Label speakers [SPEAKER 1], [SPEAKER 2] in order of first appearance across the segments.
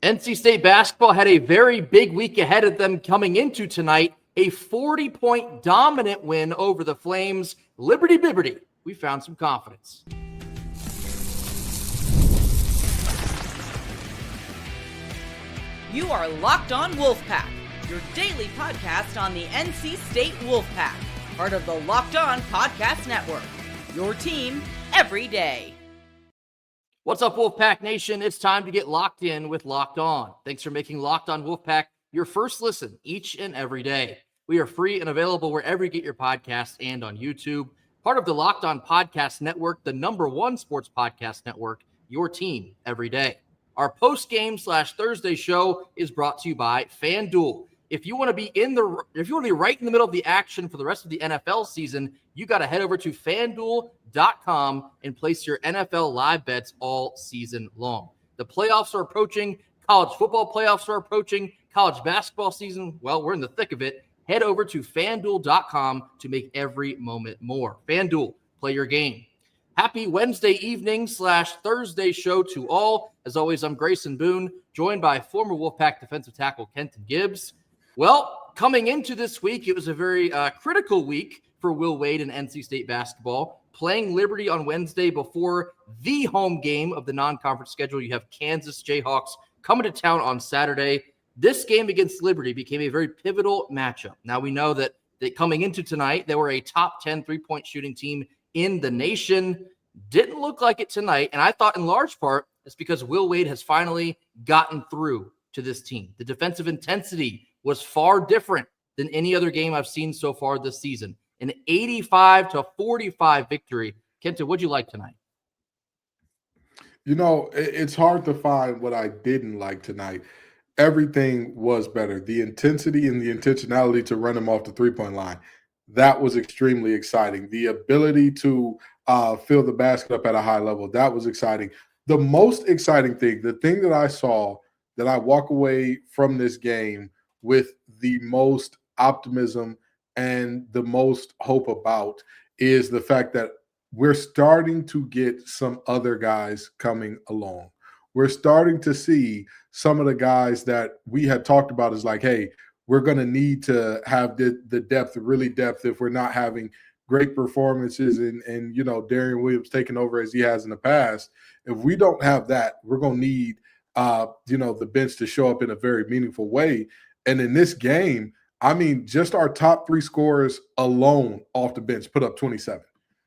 [SPEAKER 1] NC State basketball had a very big week ahead of them coming into tonight. A 40-point dominant win over the Flames. Liberty Bibberty, we found some confidence.
[SPEAKER 2] You are Locked On Wolfpack, your daily podcast on the NC State Wolfpack, part of the Locked On Podcast Network, your team every day.
[SPEAKER 1] What's up, Wolfpack Nation? It's time to get locked in with Locked On. Thanks for making Locked On Wolfpack your first listen each and every day. We are free and available wherever you get your podcasts and on YouTube. Part of the Locked On Podcast Network, the #1 sports podcast network, your team every day. Our post-game /Thursday show is brought to you by FanDuel. If you want to be right in the middle of the action for the rest of the NFL season, you got to head over to FanDuel.com and place your NFL live bets all season long. The playoffs are approaching. College football playoffs are approaching. College basketball season, well, we're in the thick of it. Head over to FanDuel.com to make every moment more. FanDuel, play your game. Happy Wednesday evening /Thursday show to all. As always, I'm Grayson Boone, joined by former Wolfpack defensive tackle Kenton Gibbs. Well, coming into this week, it was a very critical week for Will Wade and NC State basketball. Playing Liberty on Wednesday before the home game of the non-conference schedule. You have Kansas Jayhawks coming to town on Saturday. This game against Liberty became a very pivotal matchup. Now we know that coming into tonight, they were a top 10 three-point shooting team in the nation. Didn't look like it tonight, and I thought in large part it's because Will Wade has finally gotten through to this team. The defensive intensity was far different than any other game I've seen so far this season. An 85-45 victory. Kenta, what'd you like tonight?
[SPEAKER 3] You know, it's hard to find what I didn't like tonight. Everything was better. The intensity and the intentionality to run him off the three-point line, that was extremely exciting. The ability to fill the basket up at a high level, that was exciting. The most exciting thing, the thing that I saw that I walk away from this game with the most optimism and the most hope about is the fact that we're starting to get some other guys coming along. We're starting to see some of the guys that we had talked about as like, hey, we're going to need to have the depth, really depth, if we're not having great performances and you know, Darian Williams taking over as he has in the past. If we don't have that, we're going to need, the bench to show up in a very meaningful way. And in this game, I mean, just our top 3 scorers alone off the bench put up 27.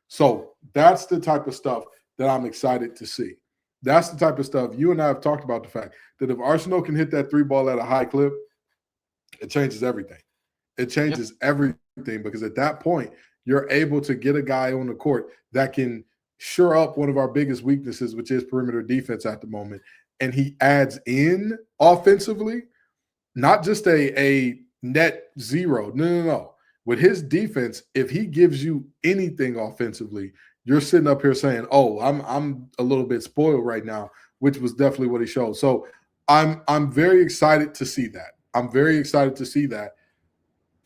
[SPEAKER 3] So that's the type of stuff that I'm excited to see. That's the type of stuff you and I have talked about, the fact that if Arsenal can hit that 3 ball at a high clip, it changes everything. It changes everything, because at that point, you're able to get a guy on the court that can shore up one of our biggest weaknesses, which is perimeter defense at the moment. And he adds in offensively, not just a net zero. No. With his defense, if he gives you anything offensively, you're sitting up here saying, oh, I'm a little bit spoiled right now, which was definitely what he showed. So I'm very excited to see that. I'm very excited to see that.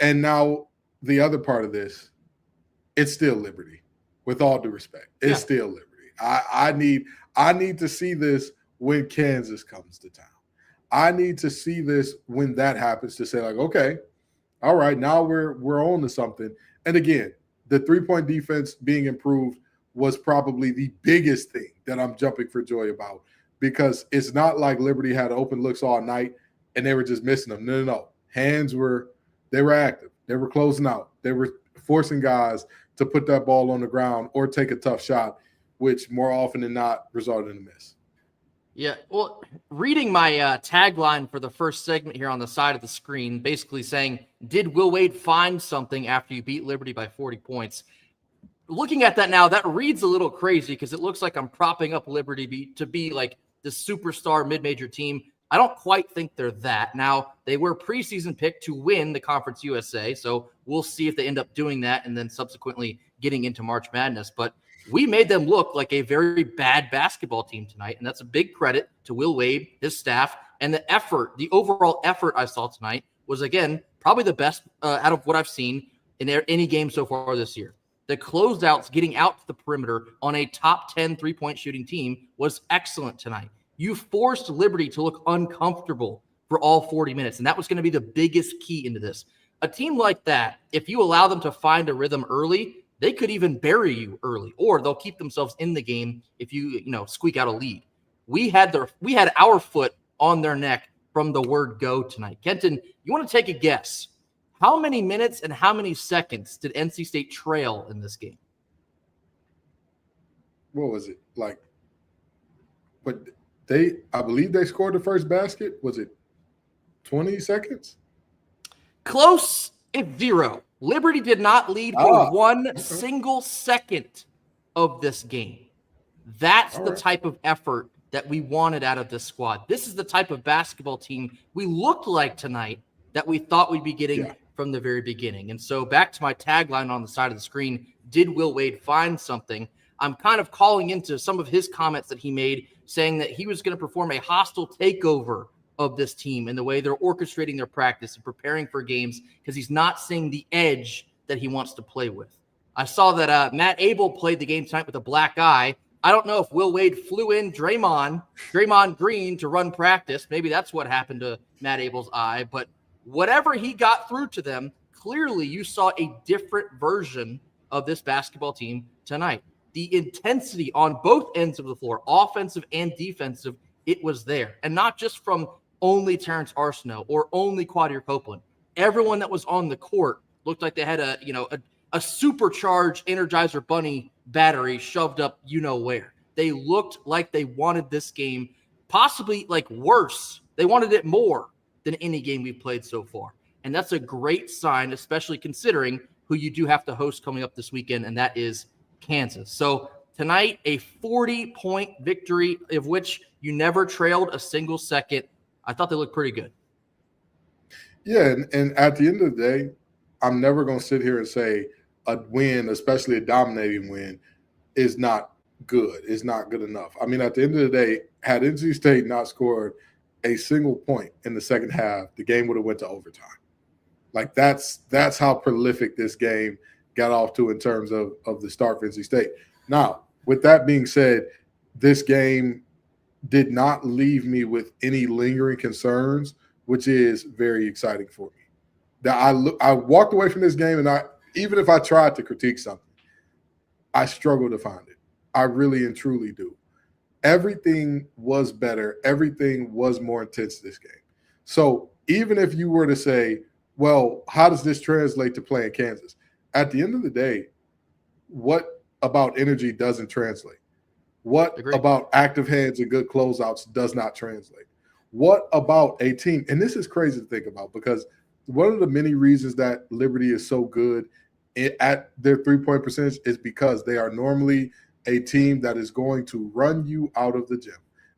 [SPEAKER 3] And now the other part of this, it's still Liberty, with all due respect. It's still Liberty. I need to see this when Kansas comes to town. I need to see this when that happens, to say like, okay, all right, now we're on to something. And again, the three-point defense being improved was probably the biggest thing that I'm jumping for joy about, because it's not like Liberty had open looks all night and they were just missing them. No. Hands were active. They were closing out. They were forcing guys to put that ball on the ground or take a tough shot, which more often than not resulted in a miss.
[SPEAKER 1] Yeah, well, reading my tagline for the first segment here on the side of the screen, basically saying, did Will Wade find something after you beat Liberty by 40 points? Looking at that now, that reads a little crazy, because it looks like I'm propping up Liberty to be like the superstar mid-major team. I don't quite think they're that. Now, they were preseason picked to win the Conference USA, so we'll see if they end up doing that and then subsequently getting into March Madness. But we made them look like a very bad basketball team tonight, and that's a big credit to Will Wade, his staff, and the effort. The overall effort I saw tonight was, again, probably the best out of what I've seen in any game so far this year. The closeouts, getting out to the perimeter on a top 10 three-point shooting team, was excellent tonight. You forced Liberty to look uncomfortable for all 40 minutes, and that was going to be the biggest key into this. A team like that, if you allow them to find a rhythm early, they could even bury you early, or they'll keep themselves in the game if you squeak out a lead. We had our foot on their neck from the word go tonight. Kenton, you want to take a guess? How many minutes and how many seconds did NC State trail in this game?
[SPEAKER 3] What was it like? But I believe they scored the first basket. Was it 20 seconds?
[SPEAKER 1] Close. It's 0. Liberty did not lead for one single second of this game. That's the type of effort that we wanted out of this squad. This is the type of basketball team we looked like tonight that we thought we'd be getting from the very beginning. And so back to my tagline on the side of the screen, did Will Wade find something? I'm kind of calling into some of his comments that he made, saying that he was going to perform a hostile takeover of this team in the way they're orchestrating their practice and preparing for games, because he's not seeing the edge that he wants to play with. I saw that Matt Abel played the game tonight with a black eye. I don't know if Will Wade flew in Draymond Green to run practice. Maybe that's what happened to Matt Abel's eye. But whatever he got through to them, clearly you saw a different version of this basketball team tonight. The intensity on both ends of the floor, offensive and defensive, it was there. And not just from only Terrence Arsenault or only Quadir Copeland. Everyone that was on the court looked like they had a supercharged Energizer Bunny battery shoved up where. They looked like they wanted this game, possibly like worse. They wanted it more than any game we've played so far. And that's a great sign, especially considering who you do have to host coming up this weekend, and that is Kansas. So tonight, a 40-point victory, of which you never trailed a single second. I thought they looked pretty good.
[SPEAKER 3] Yeah, and at the end of the day, I'm never going to sit here and say a win, especially a dominating win, is not good. It's not good enough. I mean, at the end of the day, had NC State not scored a single point in the second half, the game would have went to overtime. Like that's how prolific this game got off to in terms of the start for NC State. Now, with that being said, this game did not leave me with any lingering concerns, which is very exciting for me. That I walked away from this game, and even if I tried to critique something, I struggle to find it. I really and truly do. Everything was better. Everything was more intense this game. So even if you were to say, well, how does this translate to playing Kansas? At the end of the day, what about energy doesn't translate? What about active hands and good closeouts does not translate? What about a team? And this is crazy to think about, because one of the many reasons that Liberty is so good at their three-point percentage is because they are normally a team that is going to run you out of the gym.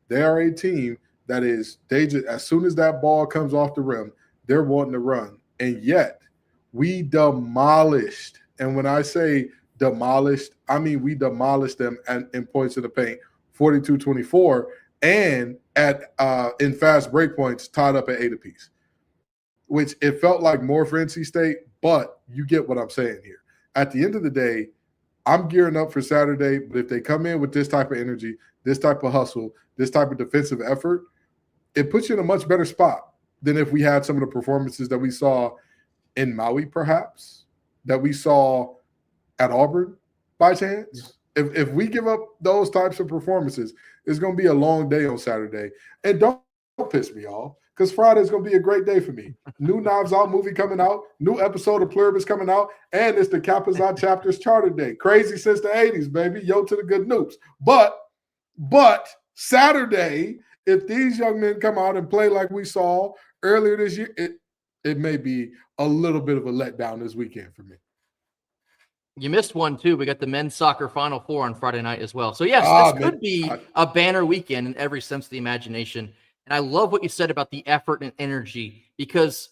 [SPEAKER 3] They are a team that is, as soon as that ball comes off the rim, they're wanting to run. And yet we demolished, and when I say demolished, I mean we demolished them in points in the paint, 42-24, and in fast break points tied up at 8 apiece, which it felt like more for NC State, but you get what I'm saying here. At the end of the day, I'm gearing up for Saturday, but if they come in with this type of energy, this type of hustle, this type of defensive effort, it puts you in a much better spot than if we had some of the performances that we saw in Maui, perhaps, that we saw at Auburn by chance. If we give up those types of performances, it's going to be a long day on Saturday. And don't piss me off, because Friday is going to be a great day for me. New Knives Out movie coming out, new episode of Pluribus coming out, and it's the Kapazat Chapters Charter Day. Crazy since the 80s, baby. Yo to the good noobs. But Saturday, if these young men come out and play like we saw earlier this year, it may be a little bit of a letdown this weekend for me.
[SPEAKER 1] You missed one, too. We got the men's soccer Final Four on Friday night as well. So, yes, this could be a banner weekend in every sense of the imagination. And I love what you said about the effort and energy, because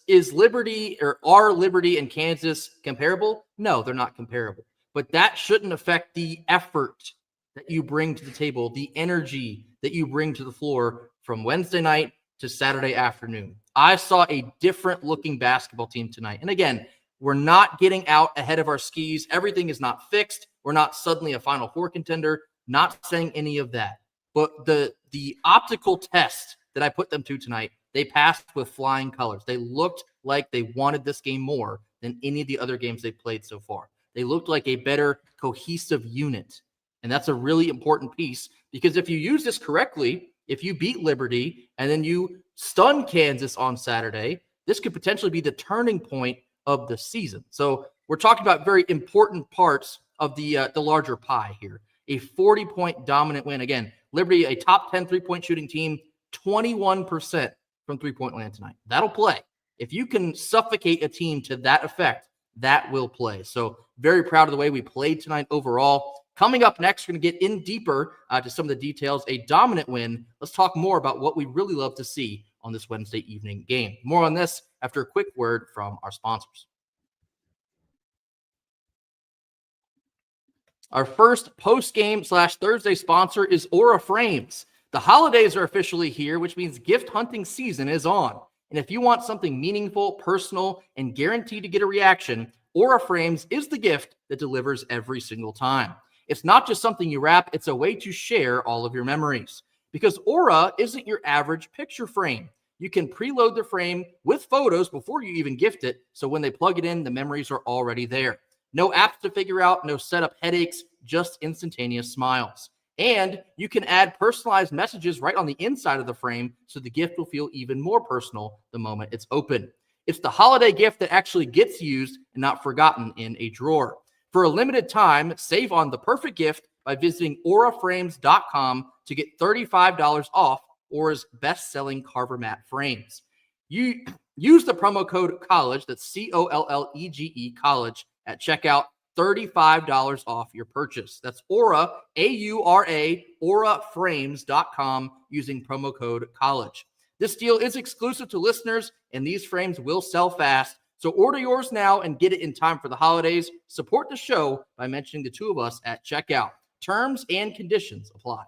[SPEAKER 1] are Liberty and Kansas comparable? No, they're not comparable. But that shouldn't affect the effort that you bring to the table, the energy that you bring to the floor from Wednesday night to Saturday afternoon. I saw a different looking basketball team tonight. And again, we're not getting out ahead of our skis. Everything is not fixed. We're not suddenly a Final Four contender. Not saying any of that. But the the optical test that I put them to tonight, they passed with flying colors. They looked like they wanted this game more than any of the other games they've played so far. They looked like a better cohesive unit. And that's a really important piece, because if you use this correctly, if you beat Liberty and then you stun Kansas on Saturday, this could potentially be the turning point of the season. So we're talking about very important parts of the larger pie here. A 40-point dominant win. Again, Liberty, a top 10 three-point shooting team, 21% from three-point land tonight. That'll play. If you can suffocate a team to that effect, that will play. So very proud of the way we played tonight overall. Coming up next, we're going to get in deeper to some of the details. A dominant win. Let's talk more about what we really love to see on this Wednesday evening game. More on this after a quick word from our sponsors. Our first post-game / Thursday sponsor is Aura Frames. The holidays are officially here, which means gift hunting season is on. And if you want something meaningful, personal, and guaranteed to get a reaction, Aura Frames is the gift that delivers every single time. It's not just something you wrap, it's a way to share all of your memories. Because Aura isn't your average picture frame. You can preload the frame with photos before you even gift it, so when they plug it in, the memories are already there. No apps to figure out, no setup headaches, just instantaneous smiles. And you can add personalized messages right on the inside of the frame, so the gift will feel even more personal the moment it's open. It's the holiday gift that actually gets used and not forgotten in a drawer. For a limited time, save on the perfect gift by visiting auraframes.com to get $35 off Aura's best-selling Carver Mat frames. You use the promo code COLLEGE, that's COLLEGE, college, at checkout, $35 off your purchase. That's Aura, A-U-R-A, auraframes.com, using promo code COLLEGE. This deal is exclusive to listeners, and these frames will sell fast. So order yours now and get it in time for the holidays. Support the show by mentioning the two of us at checkout. Terms and conditions apply.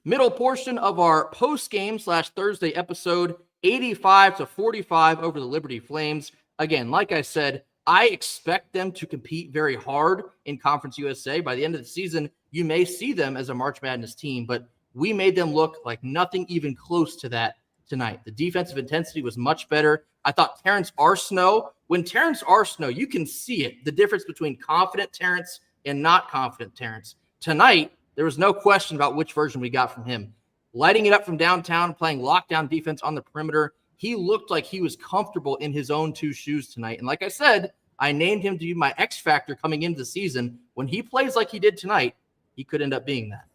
[SPEAKER 1] Middle portion of our post-game / Thursday episode, 85-45 over the Liberty Flames. Again, like I said, I expect them to compete very hard in Conference USA. By the end of the season, you may see them as a March Madness team, but we made them look like nothing even close to that tonight. The defensive intensity was much better. I thought Terrence Arsenault, you can see it, the difference between confident Terrence and not confident Terrence. Tonight, there was no question about which version we got from him. Lighting it up from downtown, playing lockdown defense on the perimeter. He looked like he was comfortable in his own two shoes tonight. And like I said, I named him to be my X factor coming into the season. When he plays like he did tonight, he could end up being that.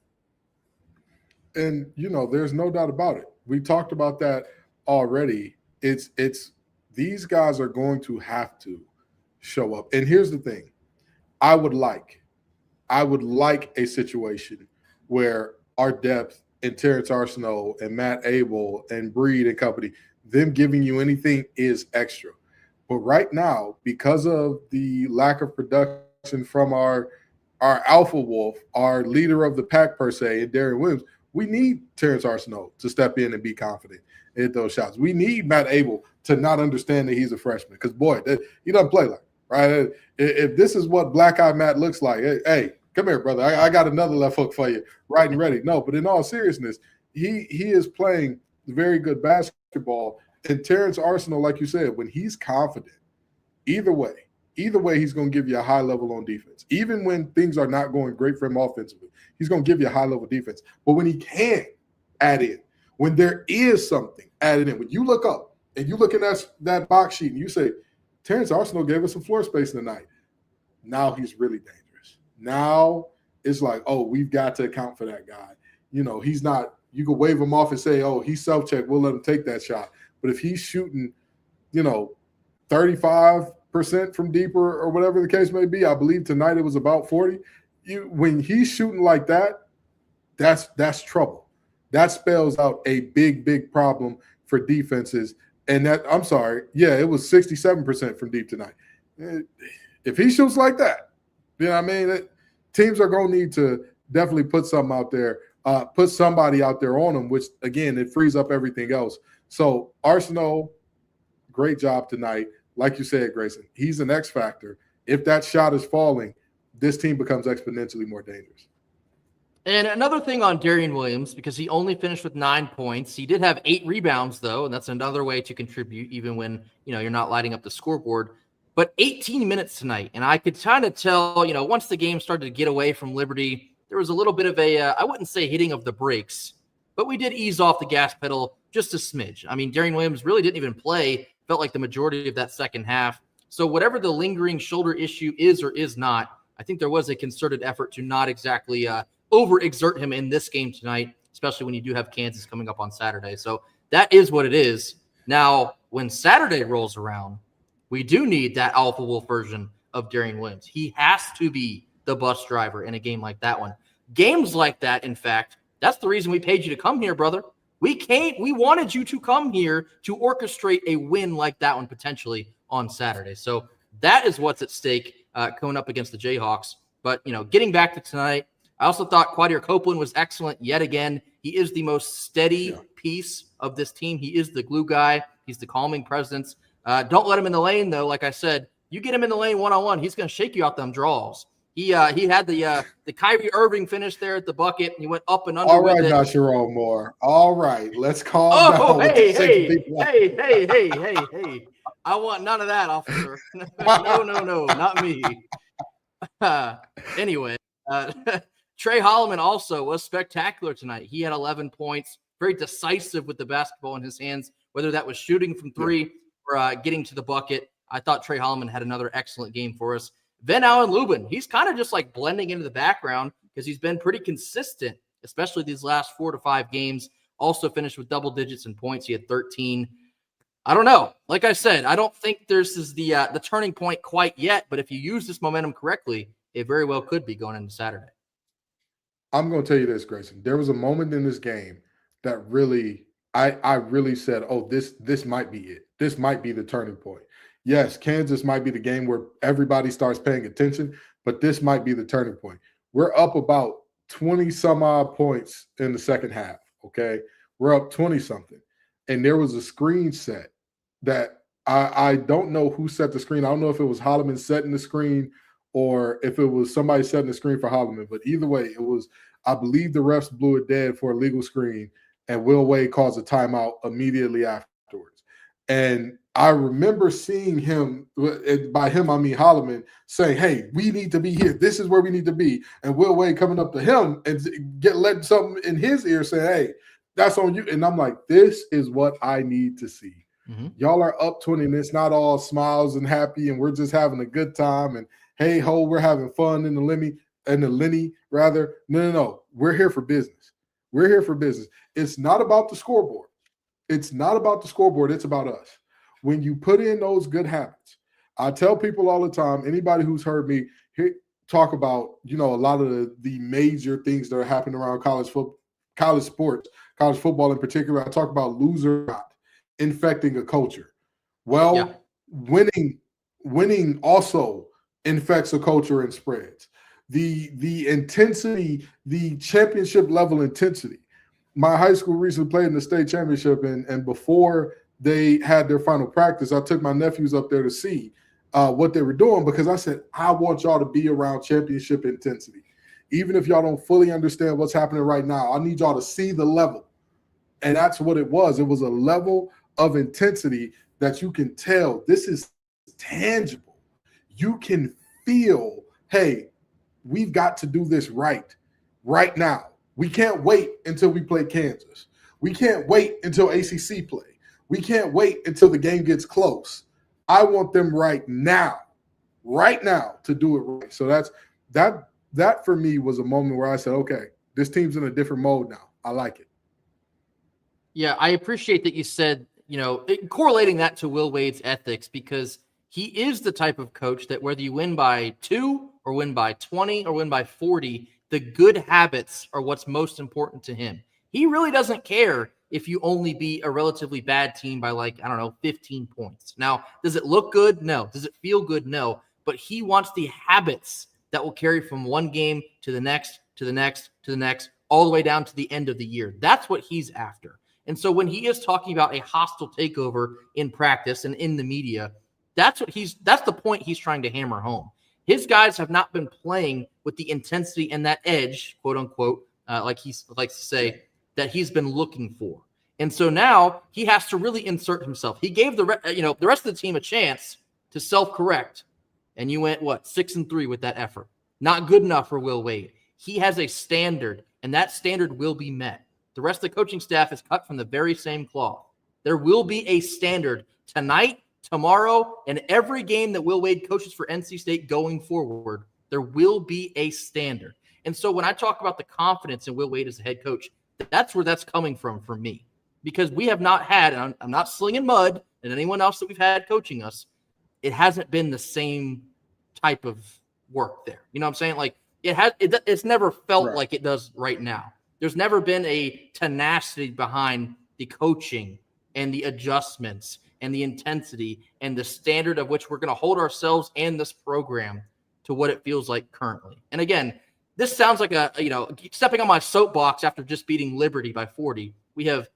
[SPEAKER 3] And, there's no doubt about it. We talked about that already. It's these guys are going to have to show up. And here's the thing. I would like a situation where our depth and Terrence Arsenault and Matt Abel and Breed and company, them giving you anything is extra. But right now, because of the lack of production from our alpha wolf, our leader of the pack per se, and Darren Williams, we need Terrence Arsenault to step in and be confident and hit those shots. We need Matt Abel to not understand that he's a freshman, because, boy, he doesn't play like, right? If this is what Black-Eye Matt looks like, hey, come here, brother. I got another left hook for you, right and ready. No, but in all seriousness, he is playing very good basketball. And Terrence Arsenault, like you said, when he's confident, either way, he's going to give you a high level on defense. Even when things are not going great for him offensively, he's going to give you a high level defense. But when he can add in, when there is something added in, when you look up and you look at that box sheet and you say, Terrence Arsenault gave us some floor space tonight, now he's really dangerous. Now it's like, oh, we've got to account for that guy. He's not – you can wave him off and say, oh, he's self-checked, we'll let him take that shot. But if he's shooting, 35% from deeper or whatever the case may be, I believe tonight it was about 40. When he's shooting like that, that's trouble. That spells out a big, big problem for defenses. And it was 67% from deep tonight. If he shoots like that, teams are going to need to definitely put something out there, put somebody out there on him, which, again, it frees up everything else. So Arsenault, great job tonight. Like you said, Grayson, he's an X factor. If that shot is falling, this team becomes exponentially more dangerous.
[SPEAKER 1] And another thing on Darian Williams, because he only finished with 9 points. He did have 8 rebounds, though, and that's another way to contribute, even when, you're not lighting up the scoreboard. But 18 minutes tonight, and I could kind of tell, once the game started to get away from Liberty, there was a little bit of I wouldn't say hitting of the brakes, but we did ease off the gas pedal just a smidge. I mean, Darian Williams really didn't even play, felt like the majority of that second half. So whatever the lingering shoulder issue is or is not, I think there was a concerted effort to not exactly overexert him in this game tonight, especially when you do have Kansas coming up on Saturday. So that is what it is. Now, when Saturday rolls around, we do need that alpha wolf version of Darian Williams. He has to be the bus driver in a game like that one. Games like that, in fact, that's the reason we paid you to come here, brother. We wanted you to come here to orchestrate a win like that one potentially on Saturday. So that is what's at stake coming up against the Jayhawks. But, getting back to tonight, I also thought Quadir Copeland was excellent yet again. He is the most steady piece of this team. He is the glue guy. He's the calming presence. Don't let him in the lane, though. Like I said, you get him in the lane one-on-one, he's going to shake you out them draws. He had the Kyrie Irving finish there at the bucket. And he went up and under.
[SPEAKER 3] All right,
[SPEAKER 1] with it.
[SPEAKER 3] now, Jerome Moore. All right, let's calm down.
[SPEAKER 1] Oh, hey. I want none of that, officer. No, not me. Anyway, Trey Holloman also was spectacular tonight. He had 11 points, very decisive with the basketball in his hands, whether that was shooting from three or getting to the bucket. I thought Trey Holloman had another excellent game for us. Van Allen Lubin, he's kind of just like blending into the background because he's been pretty consistent, especially these last 4 to 5 games. Also finished with double digits in points. He had 13. I don't know. Like I said, I don't think this is the turning point quite yet, but if you use this momentum correctly, it very well could be going into Saturday.
[SPEAKER 3] I'm going to tell you this, Grayson. There was a moment in this game that really, I really said, oh, this might be it. This might be the turning point. Yes, Kansas might be the game where everybody starts paying attention, but this might be the turning point. We're up about 20-some-odd points in the second half, okay? We're up 20-something. And there was a screen set that I don't know who set the screen. I don't know if it was Holloman setting the screen or if it was somebody setting the screen for Holloman. But either way, it was, I believe the refs blew it dead for a legal screen, and Will Wade calls a timeout immediately afterwards. And I remember seeing him, by him, I mean Holloman, saying, hey, we need to be here. This is where we need to be. And Will Wade coming up to him and letting something in his ear say, hey, that's on you. And I'm like, this is what I need to see. Mm-hmm. Y'all are up 20, and it's not all smiles and happy, and we're just having a good time. And hey, ho, we're having fun in the Lenny, rather. No. We're here for business. We're here for business. It's not about the scoreboard. It's not about the scoreboard. It's about us. When you put in those good habits, I tell people all the time, anybody who's heard me talk about, a lot of the major things that are happening around college sports, college football in particular, I talk about loser not infecting a culture. Well, winning also infects a culture and spreads. The intensity, the championship level intensity. My high school recently played in the state championship, and before they had their final practice, I took my nephews up there to see what they were doing, because I said, I want y'all to be around championship intensity. Even if y'all don't fully understand what's happening right now, I need y'all to see the level. And that's what it was. It was a level of intensity that you can tell this is tangible. You can feel, hey, we've got to do this right now. We can't wait until we play Kansas. We can't wait until ACC play. We can't wait until the game gets close. I want them right now to do it right. So that for me was a moment where I said, okay, this team's in a different mode now. I like it.
[SPEAKER 1] Yeah, I appreciate that you said, correlating that to Will Wade's ethics, because he is the type of coach that whether you win by 2 or win by 20 or win by 40, the good habits are what's most important to him. He really doesn't care if you only beat a relatively bad team by 15 points. Now, does it look good? No. Does it feel good? No. But he wants the habits that will carry from one game to the next, to the next, to the next, all the way down to the end of the year. That's what he's after. And so when he is talking about a hostile takeover in practice and in the media, that's the point he's trying to hammer home. His guys have not been playing with the intensity and that edge, quote unquote, like he likes to say, that he's been looking for. And so now he has to really insert himself. He gave the rest of the team a chance to self-correct, and you went 6-3 with that effort. Not good enough for Will Wade. He has a standard, and that standard will be met. The rest of the coaching staff is cut from the very same cloth. There will be a standard tonight, tomorrow, and every game that Will Wade coaches for NC State going forward. There will be a standard. And so when I talk about the confidence in Will Wade as a head coach, that's where that's coming from for me. Because we have not had, and I'm not slinging mud at anyone else that we've had coaching us, it hasn't been the same type of work there. You know what I'm saying? Like it's never felt like it does right now. There's never been a tenacity behind the coaching and the adjustments and the intensity and the standard of which we're going to hold ourselves and this program to what it feels like currently. And again, this sounds like stepping on my soapbox after just beating Liberty by 40. We have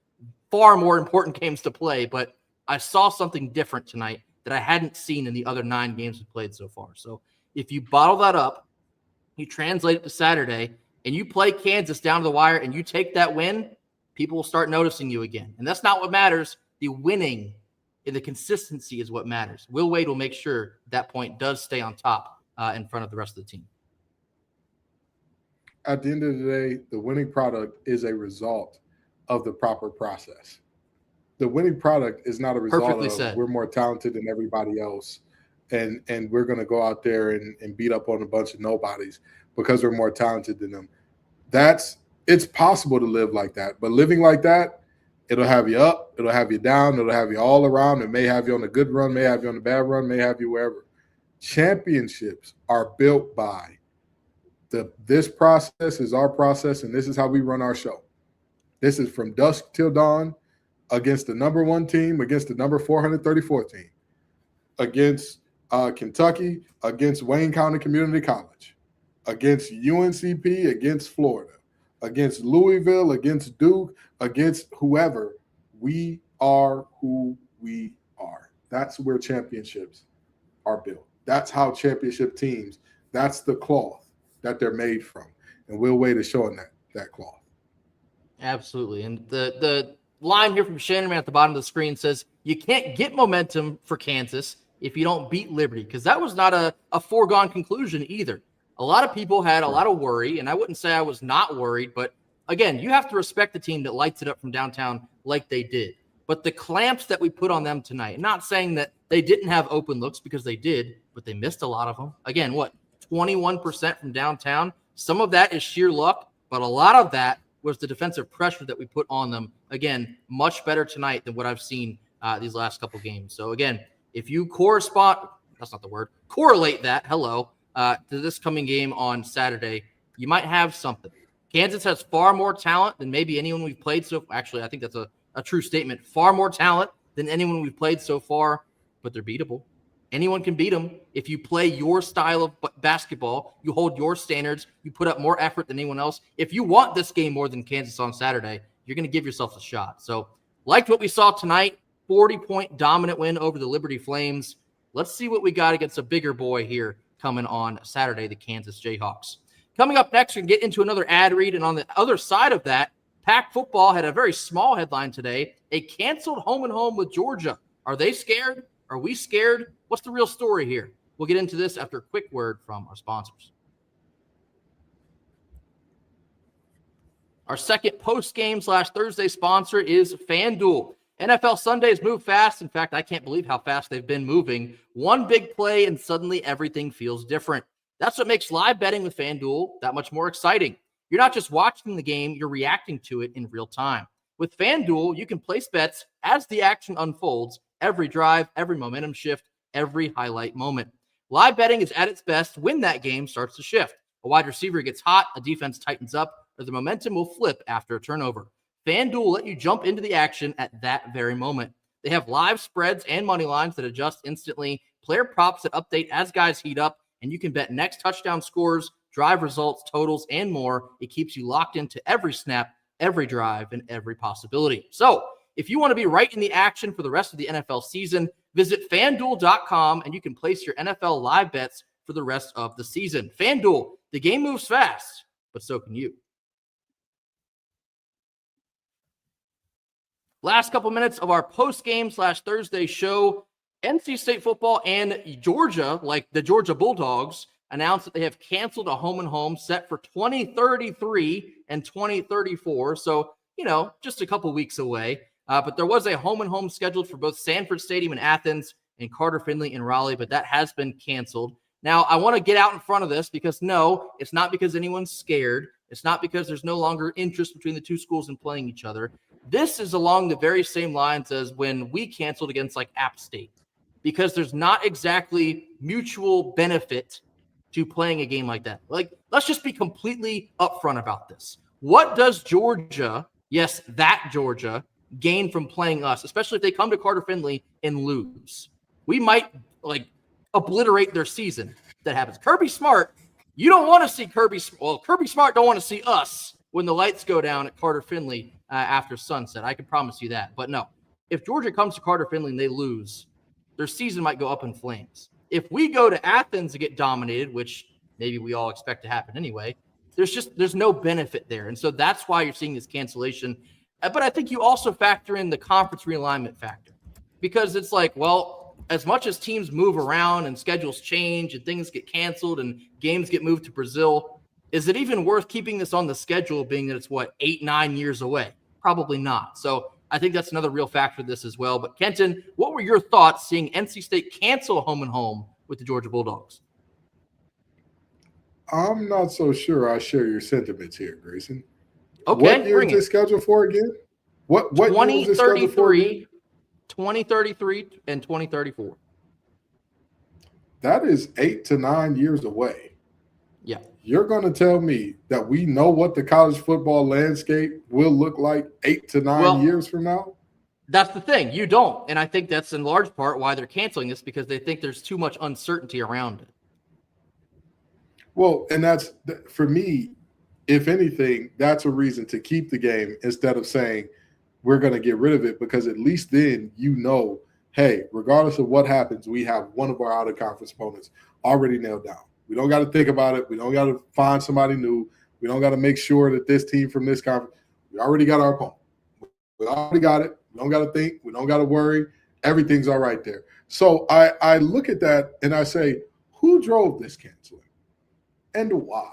[SPEAKER 1] far more important games to play, but I saw something different tonight that I hadn't seen in the other 9 games we played so far. So if you bottle that up, you translate it to Saturday, and you play Kansas down to the wire and you take that win, people will start noticing you again. And that's not what matters. The winning and the consistency is what matters. Will Wade will make sure that point does stay on top in front of the rest of the team.
[SPEAKER 3] At the end of the day, the winning product is a result of the proper process. The winning product is not a result of we're more talented than everybody else and we're going to go out there and beat up on a bunch of nobodies because we're more talented than them. It's possible to live like that, but living like that, it'll have you up, it'll have you down, it'll have you all around. It may have you on a good run, may have you on a bad run, may have you wherever. Championships are built by this process is our process, and this is how we run our show. This is from dusk till dawn against the number 1 team, against the number 434 team, against Kentucky, against Wayne County Community College, against UNCP, against Florida, against Louisville, against Duke, against whoever. We are who we are. That's where championships are built. That's how championship teams, that's the cloth that they're made from. And Will Wade is showing that cloth. Absolutely.
[SPEAKER 1] And the line here from Shannon at the bottom of the screen says, you can't get momentum for Kansas if you don't beat Liberty, because that was not a foregone conclusion either. A lot of people had a lot of worry, and I wouldn't say I was not worried, but again, you have to respect the team that lights it up from downtown like they did. But the clamps that we put on them tonight, not saying that they didn't have open looks because they did, but they missed a lot of them. Again, 21% from downtown. Some of that is sheer luck, but a lot of that was the defensive pressure that we put on them. Again, much better tonight than what I've seen these last couple games. So again, if you correlate that, to this coming game on Saturday, you might have something. Kansas has far more talent than maybe anyone we've played so far. Actually, I think that's a true statement. Far more talent than anyone we've played so far, but they're beatable. Anyone can beat them if you play your style of basketball, you hold your standards, you put up more effort than anyone else. If you want this game more than Kansas on Saturday, you're going to give yourself a shot. So, liked what we saw tonight, 40-point dominant win over the Liberty Flames. Let's see what we got against a bigger boy here coming on Saturday, the Kansas Jayhawks. Coming up next, we can get into another ad read, and on the other side of that, Pac football had a very small headline today, a canceled home and home with Georgia. Are they scared? Are we scared? What's the real story here? We'll get into this after a quick word from our sponsors. Our second post-game / Thursday sponsor is FanDuel. NFL Sundays move fast. In fact, I can't believe how fast they've been moving. One big play and suddenly everything feels different. That's what makes live betting with FanDuel that much more exciting. You're not just watching the game, you're reacting to it in real time. With FanDuel, you can place bets as the action unfolds, every drive, every momentum shift, every highlight moment. Live betting is at its best when that game starts to shift. A wide receiver gets hot, a defense tightens up, or the momentum will flip after a turnover. FanDuel will let you jump into the action at that very moment. They have live spreads and money lines that adjust instantly, player props that update as guys heat up, and you can bet next touchdown scores, drive results, totals, and more. It keeps you locked into every snap, every drive, and every possibility. So if you want to be right in the action for the rest of the NFL season, visit FanDuel.com and you can place your NFL live bets for the rest of the season. FanDuel, the game moves fast, but so can you. Last couple minutes of our post-game/Thursday show. NC State football and Georgia, like the Georgia Bulldogs, announced that they have canceled a home and home set for 2033 and 2034. So, just a couple weeks away. But there was a home and home scheduled for both Sanford Stadium in Athens and Carter Finley in Raleigh, but that has been canceled. Now, I want to get out in front of this because, no, it's not because anyone's scared. It's not because there's no longer interest between the two schools in playing each other. This is along the very same lines as when we canceled against like App State, because there's not exactly mutual benefit to playing a game like that. Like, let's just be completely upfront about this. What does Georgia, yes, that Georgia, gain from playing us, especially if they come to Carter Finley and lose? We might obliterate their season if that happens. Kirby Smart, you don't want to see Kirby Smart don't want to see us when the lights go down at Carter Finley after sunset. I can promise you that. But no, if Georgia comes to Carter Finley and they lose, their season might go up in flames. If we go to Athens and get dominated, which maybe we all expect to happen anyway, there's no benefit there. And so that's why you're seeing this cancellation. But I think you also factor in the conference realignment factor, because it's like, well, as much as teams move around and schedules change and things get canceled and games get moved to Brazil, is it even worth keeping this on the schedule, being that it's 8-9 years away? Probably not. So I think that's another real factor to this as well. But Kenton, what were your thoughts seeing NC State cancel home and home with the Georgia Bulldogs?
[SPEAKER 3] I'm not so sure I share your sentiments here, Grayson.
[SPEAKER 1] Okay,
[SPEAKER 3] what year is this scheduled for again? What
[SPEAKER 1] 2033, 2033, and 2034.
[SPEAKER 3] That is 8 to 9 years away.
[SPEAKER 1] Yeah.
[SPEAKER 3] You're going to tell me that we know what the college football landscape will look like 8 to 9 years from now?
[SPEAKER 1] That's the thing. You don't. And I think that's in large part why they're canceling this, because they think there's too much uncertainty around it.
[SPEAKER 3] Well, and that's, for me, if anything, that's a reason to keep the game instead of saying we're going to get rid of it, because at least then hey, regardless of what happens, we have one of our out-of-conference opponents already nailed down. We don't got to think about it. We don't got to find somebody new. We don't got to make sure that this team from this conference, we already got our opponent. We already got it. We don't got to think. We don't got to worry. Everything's all right there. So I look at that and I say, who drove this canceling and why?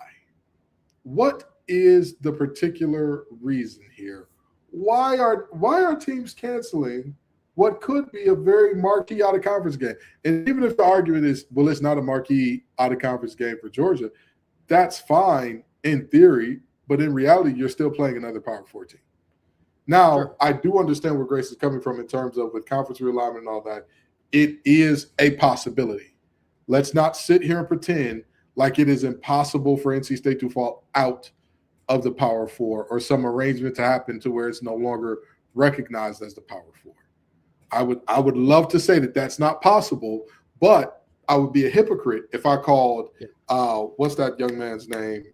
[SPEAKER 3] What is the particular reason here? Why are teams canceling what could be a very marquee out-of-conference game? And even if the argument is, well, it's not a marquee out-of-conference game for Georgia, that's fine in theory, but in reality, you're still playing another Power 4 team. Now, sure, I do understand where Grace is coming from in terms of with conference realignment and all that. It is a possibility. Let's not sit here and pretend like it is impossible for NC State to fall out of the Power 4 or some arrangement to happen to where it's no longer recognized as the Power 4. I would love to say that that's not possible, but I would be a hypocrite if I called what's that young man's name,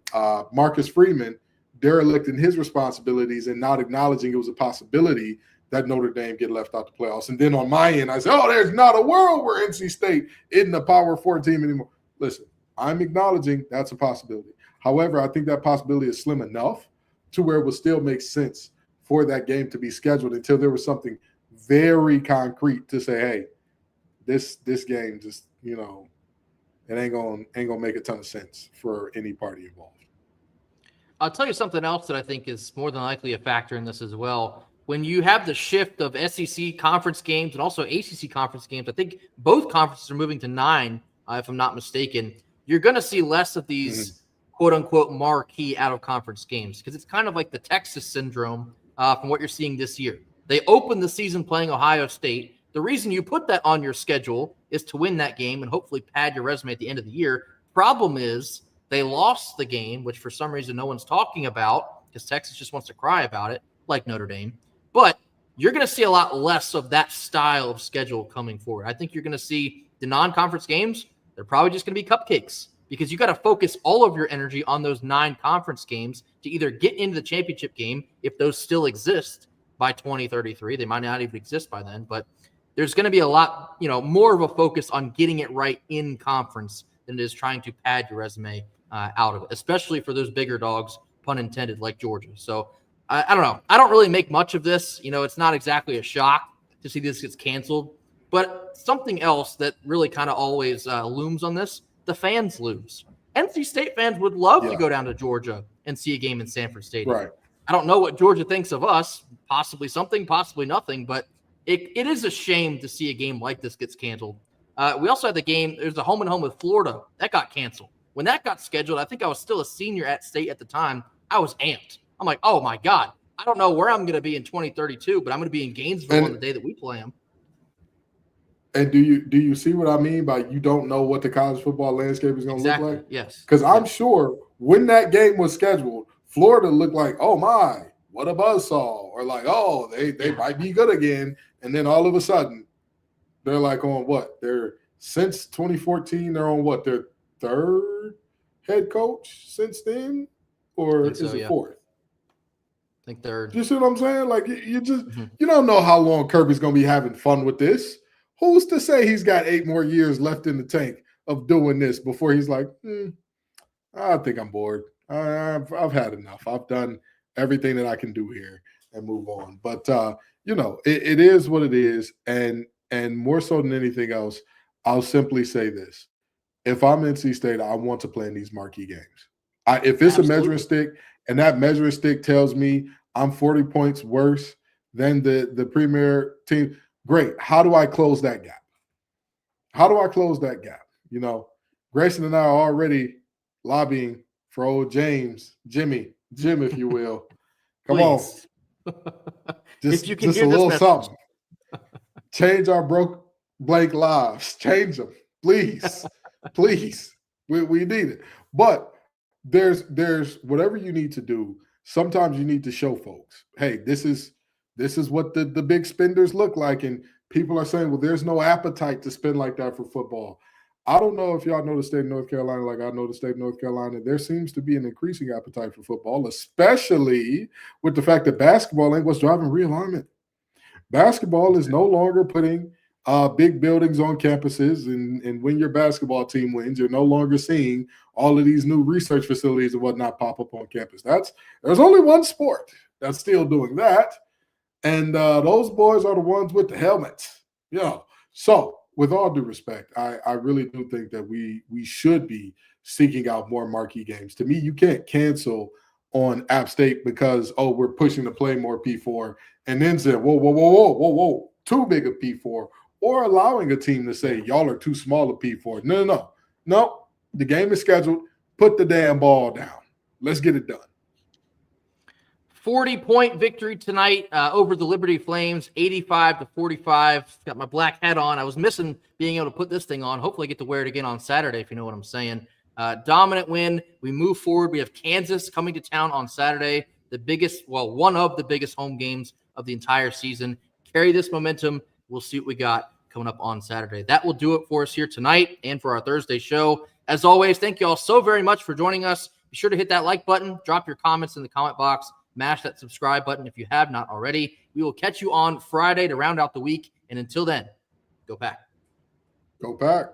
[SPEAKER 3] Marcus Freeman, derelict in his responsibilities and not acknowledging it was a possibility that Notre Dame get left out the playoffs. And then on my end, I say, oh, there's not a world where NC State isn't a Power 4 team anymore. Listen, I'm acknowledging that's a possibility. However, I think that possibility is slim enough to where it would still make sense for that game to be scheduled until there was something very concrete to say, hey, this game just, it ain't gonna make a ton of sense for any party involved.
[SPEAKER 1] I'll tell you something else that I think is more than likely a factor in this as well. When you have the shift of SEC conference games and also ACC conference games, I think both conferences are moving to 9, if I'm not mistaken. You're going to see less of these quote-unquote marquee out-of-conference games, because it's kind of like the Texas syndrome from what you're seeing this year. They opened the season playing Ohio State. The reason you put that on your schedule is to win that game and hopefully pad your resume at the end of the year. Problem is they lost the game, which for some reason no one's talking about because Texas just wants to cry about it, like Notre Dame. But you're going to see a lot less of that style of schedule coming forward. I think you're going to see the non-conference games, they're probably just going to be cupcakes, because you got to focus all of your energy on those 9 conference games to either get into the championship game, if those still exist by 2033. They might not even exist by then, but there's going to be a lot, more of a focus on getting it right in conference than it is trying to pad your resume out of it, especially for those bigger dogs, pun intended, like Georgia. So I don't know. I don't really make much of this. It's not exactly a shock to see this gets canceled. But something else that really kind of always looms on this, the fans lose. NC State fans would love to go down to Georgia and see a game in Sanford Stadium.
[SPEAKER 3] Right.
[SPEAKER 1] I don't know what Georgia thinks of us, possibly something, possibly nothing, but it is a shame to see a game like this gets canceled. We also had the game, there's a home and home with Florida. That got canceled. When that got scheduled, I think I was still a senior at State at the time. I was amped. I'm like, oh my God, I don't know where I'm going to be in 2032, but I'm going to be in Gainesville on the day that we play them.
[SPEAKER 3] And do you see what I mean by you don't know what the college football landscape is going to look like?
[SPEAKER 1] Yes.
[SPEAKER 3] Because I'm sure when that game was scheduled, Florida looked like, oh my, what a buzzsaw, or like, oh, they might be good again. And then all of a sudden, they're like on what? They're since 2014, they're on what? Their third head coach since then, or is it fourth?
[SPEAKER 1] I think third.
[SPEAKER 3] You see what I'm saying? Like you just you don't know how long Kirby's going to be having fun with this. Who's to say he's got 8 more years left in the tank of doing this before he's like, I think I'm bored. I've had enough. I've done everything that I can do here and move on. But it is what it is, and more so than anything else, I'll simply say this: if I'm NC State, I want to play in these marquee games. If it's a measuring stick, and that measuring stick tells me I'm 40 points worse than the premier team. Great. How do I close that gap? Grayson and I are already lobbying for old Jim, if you will. Come on. Just a little something. Change our blank lives. Change them. Please. Please. We need it. But there's whatever you need to do. Sometimes you need to show folks, hey, this is what the big spenders look like. And people are saying, well, there's no appetite to spend like that for football. I don't know if y'all know the state of North Carolina like I know the state of North Carolina. There seems to be an increasing appetite for football, especially with the fact that basketball ain't what's driving realignment. Basketball is no longer putting big buildings on campuses, and when your basketball team wins, you're no longer seeing all of these new research facilities and whatnot pop up on campus. There's only one sport that's still doing that. And those boys are the ones with the helmets. So with all due respect, I really do think that we should be seeking out more marquee games. To me, you can't cancel on App State because, we're pushing to play more P4 and then say, whoa, too big a P4, or allowing a team to say, y'all are too small a P4. No. The game is scheduled. Put the damn ball down. Let's get it done.
[SPEAKER 1] 40-point victory tonight over the Liberty Flames, 85-45. Got my black hat on. I was missing being able to put this thing on. Hopefully I get to wear it again on Saturday, if you know what I'm saying. Dominant win. We move forward. We have Kansas coming to town on Saturday, one of the biggest home games of the entire season. Carry this momentum. We'll see what we got coming up on Saturday. That will do it for us here tonight and for our Thursday show. As always, thank you all so very much for joining us. Be sure to hit that like button. Drop your comments in the comment box. Mash that subscribe button if you have not already. We will catch you on Friday to round out the week. And until then, go Pack.
[SPEAKER 3] Go Pack.